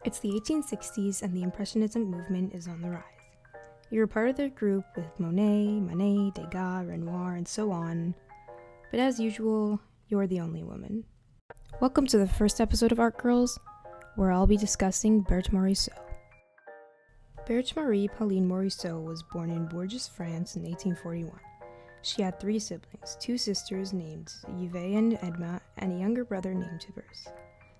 It's the 1860s and the Impressionism movement is on the rise. You're a part of their group with Monet, Manet, Degas, Renoir, and so on, but as usual, you're the only woman. Welcome to the first episode of Art Girls, where I'll be discussing Berthe Morisot. Berthe Marie Pauline Morisot was born in Bourges, France in 1841. She had 3 siblings, 2 sisters named Yves and Edma, and a younger brother named Tiburce.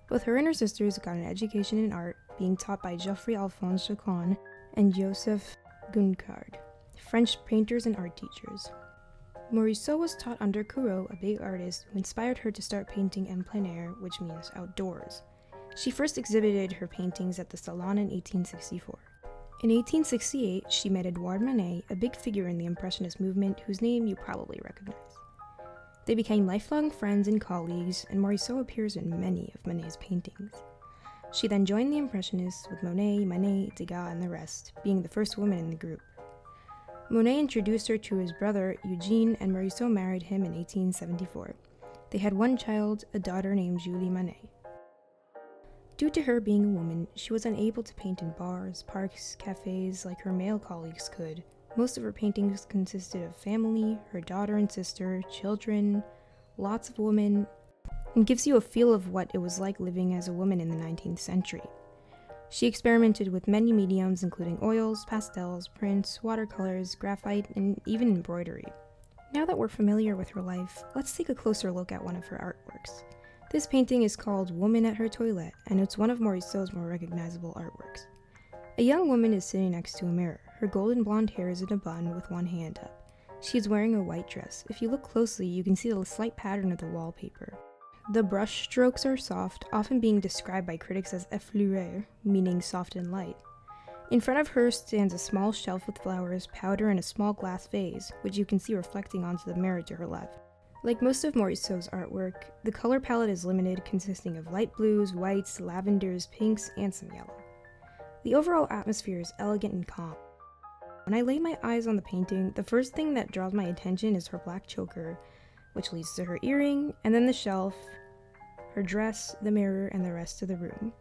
Both her and her sisters got an education in art, being taught by Geoffroy-Alphonse Chacon and Joseph Guncard, French painters and art teachers. Morisot was taught under Corot, a big artist who inspired her to start painting en plein air, which means outdoors. She first exhibited her paintings at the Salon in 1864. In 1868, she met Edouard Manet, a big figure in the Impressionist movement whose name you probably recognize. They became lifelong friends and colleagues, and Morisot appears in many of Manet's paintings. She then joined the Impressionists with Monet, Manet, Degas, and the rest, being the first woman in the group. Monet introduced her to his brother, Eugene, and Morisot married him in 1874. They had 1 child, a daughter named Julie Manet. Due to her being a woman, she was unable to paint in bars, parks, cafes like her male colleagues could. Most of her paintings consisted of family, her daughter and sister, children, lots of women, and gives you a feel of what it was like living as a woman in the 19th century. She experimented with many mediums including oils, pastels, prints, watercolors, graphite, and even embroidery. Now that we're familiar with her life, let's take a closer look at one of her artworks. This painting is called Woman at Her Toilette, and it's one of Morisot's more recognizable artworks. A young woman is sitting next to a mirror. Her golden blonde hair is in a bun with one hand up. She is wearing a white dress. If you look closely, you can see the slight pattern of the wallpaper. The brush strokes are soft, often being described by critics as effleuré, meaning soft and light. In front of her stands a small shelf with flowers, powder, and a small glass vase, which you can see reflecting onto the mirror to her left. Like most of Morisot's artwork, the color palette is limited, consisting of light blues, whites, lavenders, pinks, and some yellow. The overall atmosphere is elegant and calm. When I lay my eyes on the painting, the first thing that draws my attention is her black choker, which leads to her earring, and then the shelf, her dress, the mirror, and the rest of the room.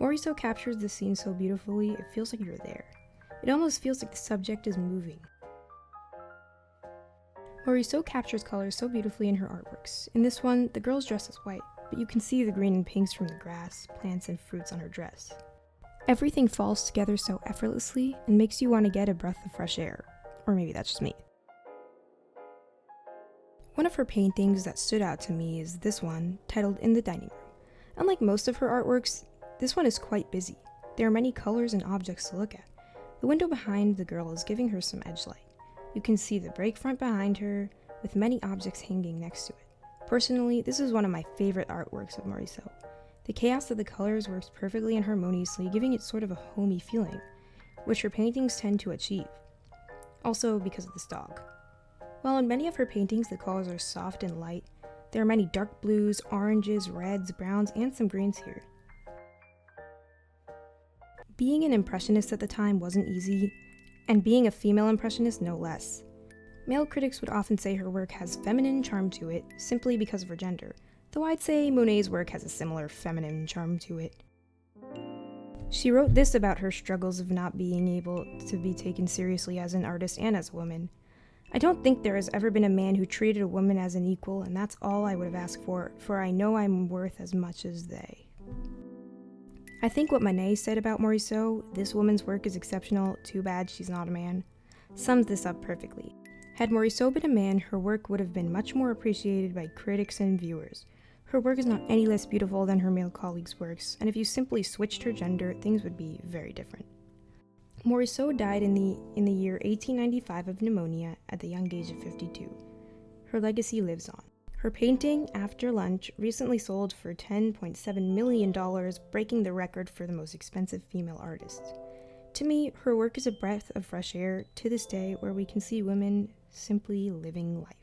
Morisot captures the scene so beautifully, it feels like you're there. It almost feels like the subject is moving. Morisot captures colors so beautifully in her artworks. In this one, the girl's dress is white, but you can see the green and pinks from the grass, plants, and fruits on her dress. Everything falls together so effortlessly and makes you want to get a breath of fresh air. Or maybe that's just me. One of her paintings that stood out to me is this one, titled In the Dining Room. Unlike most of her artworks, this one is quite busy. There are many colors and objects to look at. The window behind the girl is giving her some edge light. You can see the break front behind her, with many objects hanging next to it. Personally, this is one of my favorite artworks of Morisot. The chaos of the colors works perfectly and harmoniously, giving it sort of a homey feeling, which her paintings tend to achieve. Also because of this dog. While in many of her paintings the colors are soft and light, there are many dark blues, oranges, reds, browns, and some greens here. Being an impressionist at the time wasn't easy, and being a female impressionist no less. Male critics would often say her work has feminine charm to it, simply because of her gender, though I'd say Monet's work has a similar feminine charm to it. She wrote this about her struggles of not being able to be taken seriously as an artist and as a woman. I don't think there has ever been a man who treated a woman as an equal, and that's all I would have asked for I know I'm worth as much as they. I think what Manet said about Morisot, this woman's work is exceptional, too bad she's not a man, sums this up perfectly. Had Morisot been a man, her work would have been much more appreciated by critics and viewers. Her work is not any less beautiful than her male colleagues' works, and if you simply switched her gender, things would be very different. Morisot died in the year 1895 of pneumonia at the young age of 52. Her legacy lives on. Her painting, After Lunch, recently sold for $10.7 million, breaking the record for the most expensive female artist. To me, her work is a breath of fresh air to this day where we can see women simply living life.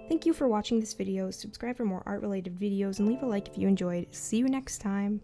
Thank you for watching this video, subscribe for more art-related videos, and leave a like if you enjoyed. See you next time!